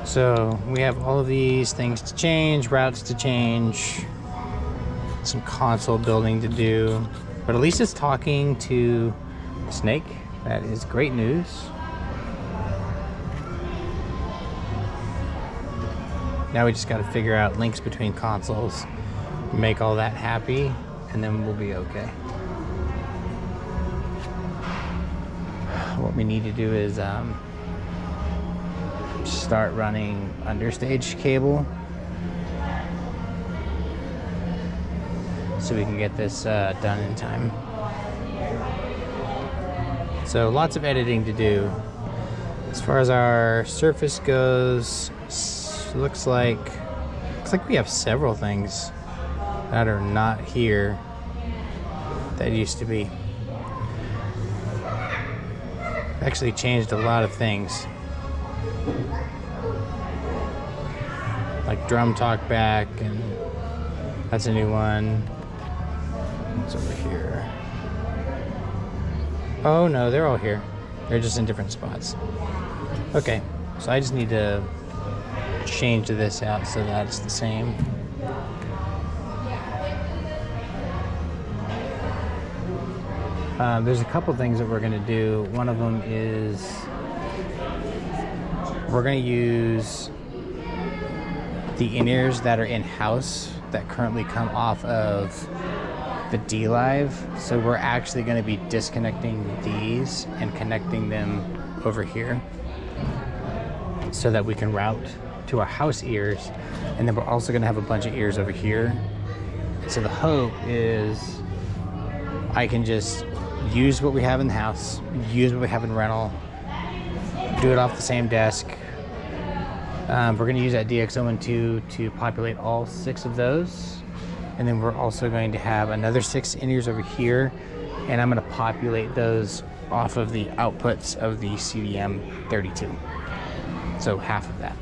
So we have all of these things to change, routes to change, some console building to do. But at least it's talking to Snake. That is great news. Now we just got to figure out links between consoles, make all that happy, and then we'll be okay. What we need to do is start running understage cable so we can get this done in time. So lots of editing to do. As far as our surface goes, looks like we have several things that are not here that used to be. Actually changed a lot of things. Like drum talk back, and that's a new one. It's over here. Oh no, they're all here. They're just in different spots. Okay, so I just need to change this out so that it's the same. There's a couple things that we're going to do. One of them is we're going to use the in-ears that are in-house that currently come off of the D-Live. So we're actually going to be disconnecting these and connecting them over here so that we can route to our house ears. And then we're also going to have a bunch of ears over here. So the hope is I can just use what we have in the house, use what we have in rental, do it off the same desk. We're going to use that DX012 to populate all 6 of those. And then we're also going to have another 6 in-ears over here. And I'm going to populate those off of the outputs of the CDM32. So half of that.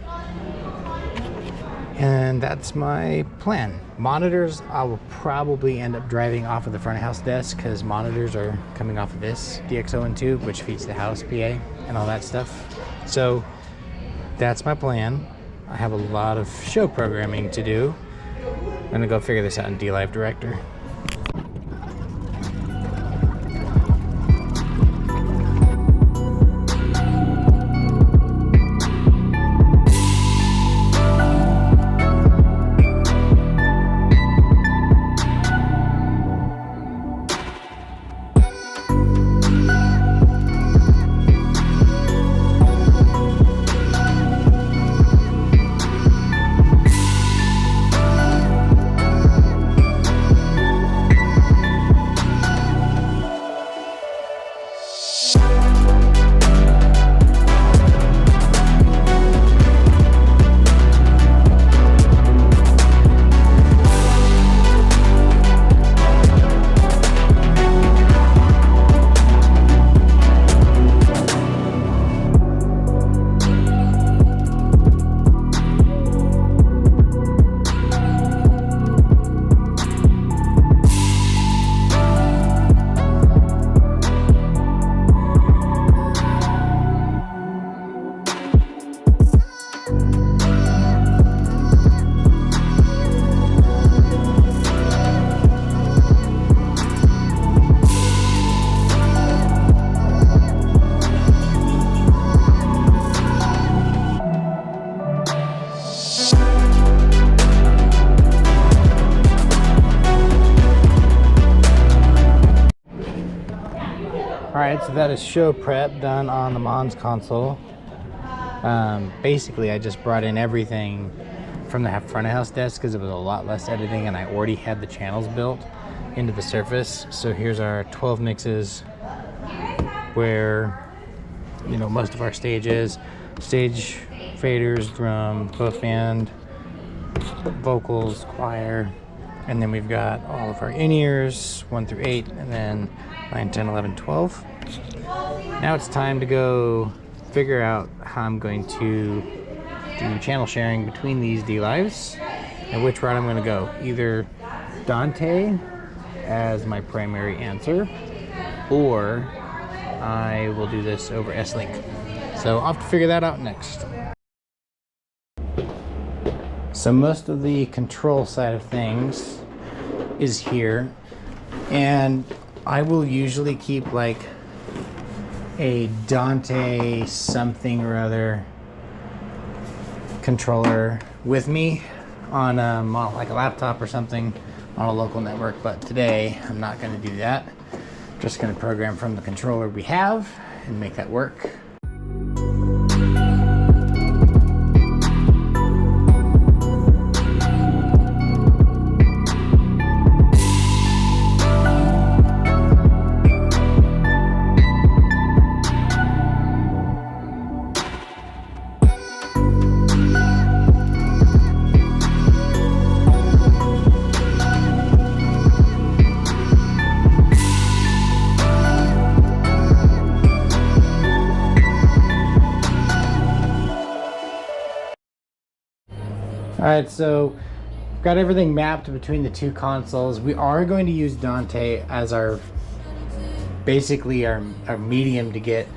And that's my plan. Monitors, I will probably end up driving off of the front of house desk because monitors are coming off of this DX012, which feeds the house PA and all that stuff. So that's my plan. I have a lot of show programming to do. I'm gonna go figure this out in D-Live Director. Alright, so that is show prep done on the Mons console. Basically, I just brought in everything from the front of house desk because it was a lot less editing and I already had the channels built into the surface. So here's our 12 mixes where, you know, most of our stage is. Stage, faders, drum, both band, vocals, choir, and then we've got all of our in-ears, 1 through 8, and then 9, 10, 11, 12. Now it's time to go figure out how I'm going to do channel sharing between these D-Lives and which route I'm going to go. Either Dante as my primary answer, or I will do this over S-Link. So I'll have to figure that out next. So most of the control side of things is here, and I will usually keep like a Dante something or other controller with me on like a laptop or something on a local network, but today I'm not going to do that. Just going to program from the controller we have and make that work. Alright, so got everything mapped between the two consoles. We are going to use Dante as our basically our medium to get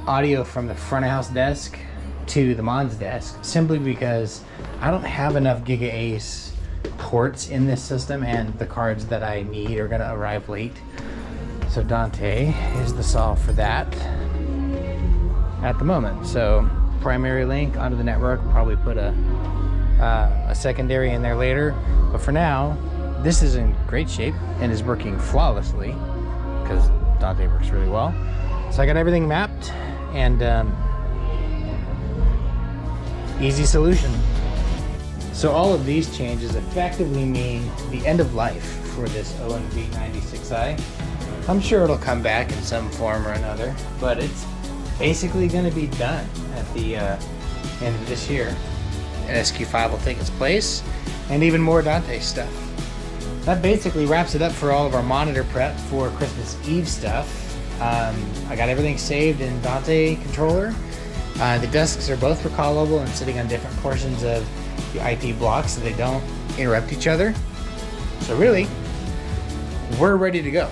audio from the front of house desk to the Mons desk, simply because I don't have enough Giga Ace ports in this system and the cards that I need are going to arrive late. So Dante is the solve for that at the moment. So primary link onto the network, probably put a secondary in there later, but for now this is in great shape and is working flawlessly because Dante works really well. So I got everything mapped and easy solution. So all of these changes effectively mean the end of life for this OMV 96i. I'm sure it'll come back in some form or another, but it's basically going to be done at the end of this year. And SQ5 will take its place, and even more Dante stuff. That basically wraps it up for all of our monitor prep for Christmas Eve stuff. I got everything saved in Dante controller. The desks are both recallable and sitting on different portions of the IP block so they don't interrupt each other. So really, we're ready to go.